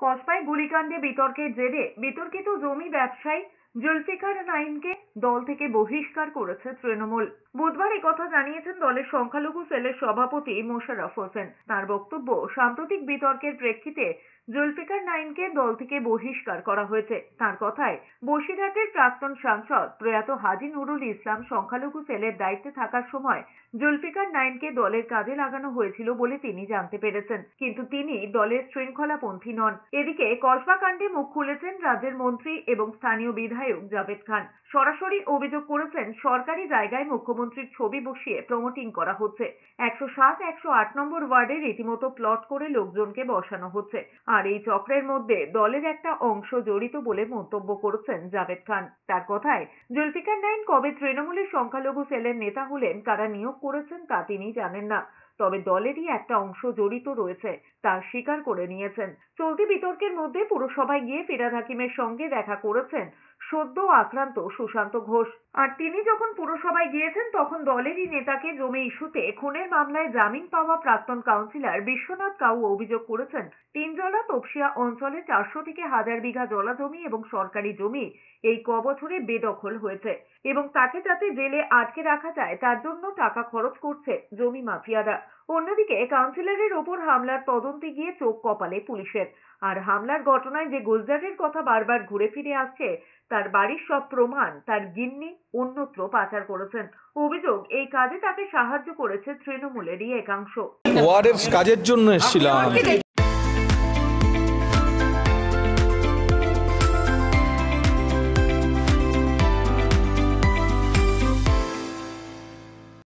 কসবায় গুলিকাণ্ডে বিতর্কের জেরে বিতর্কিত জমি ব্যবসায়ী জুলফিকার নাইমকে দল থেকে বহিষ্কার করেছে তৃণমূল। বুধবার একথা জানিয়েছেন দলের সংখ্যালঘু সেলের সভাপতি মোশাররফ হোসেন। তার বক্তব্য, সাম্প্রতিক বিতর্কের প্রেক্ষিতে জুলফিকার নাইমকে দল থেকে বহিষ্কার করা হয়েছে। তার কথায়, বসিরহাটের প্রাক্তন সাংসদ প্রয়াত হাজী নুরুল ইসলাম সংখ্যালঘু সেলের দায়িত্বে থাকার সময় জুলফিকার নাইমকে দলের কাজে লাগানো হয়েছিল বলে তিনি জানতে পেরেছেন, কিন্তু তিনি দলের শৃঙ্খলাপন্থী নন। এদিকে কসবা কাণ্ডে মুখ খুলেছেন রাজ্যের মন্ত্রী এবং স্থানীয় বিধায়ক জাভেদ খান। সরাসরি অভিযোগ করেছেন, সরকারি জায়গায় মুখ্যমন্ত্রীর ছবি বসিয়ে প্রমোটিং করা হচ্ছে। 107-108 নম্বর ওয়ার্ডে রীতিমতো প্লট করে লোকজনকে বসানো হচ্ছে, আর এই চক্রের মধ্যে দলের একটা অংশ জড়িত বলে মন্তব্য করেছেন জাভেদ খান। তার কথায়, জুলফিকার নাইম কবে তৃণমূলের সংখ্যালঘু সেলের নেতা হলেন, কারা নিয়োগ করেছেন তা তিনি জানেন না, তবে দলেরই একটা অংশ জড়িত রয়েছে তা স্বীকার করে নিয়েছেন। চলতি বিতর্কের মধ্যে পুরসভায় গিয়ে ফিরহাদ হাকিমের সঙ্গে দেখা করেছেন সদ্য আক্রান্ত সুশান্ত ঘোষ। আর তিনি যখন পুরসভায় গিয়েছেন তখন দলেরই নেতাকে জমি ইস্যুতে খুনের মামলায় জামিন পাওয়া প্রাক্তন কাউন্সিলর বিশ্বনাথ কাউ অভিযোগ করেছেন, তিনজলা তপসিয়া অঞ্চলে 400 থেকে 1000 বিঘা জলা জমি এবং সরকারি জমি এই কবছরে বেদখল হয়েছে এবং তাকে যাতে জেলে আটকে রাখা যায় তার জন্য টাকা খরচ করছে জমি মাফিয়ারা। অন্যদিকে কাউন্সিলরের ওপর হামলার তদন্তে গিয়ে চোখ কপালে পুলিশের। আর হামলার ঘটনায় যে গুলজারের কথা বারবার ঘুরে ফিরে আসছে, তার বাড়ির সব প্রমাণ তার গিন্নি অন্যত্র পাচার করেছেন। অভিযোগ, এই কাজে তাকে সাহায্য করেছে তৃণমূলেরই একাংশ। ওয়ার্ডের কাজের জন্য এসেছিলাম।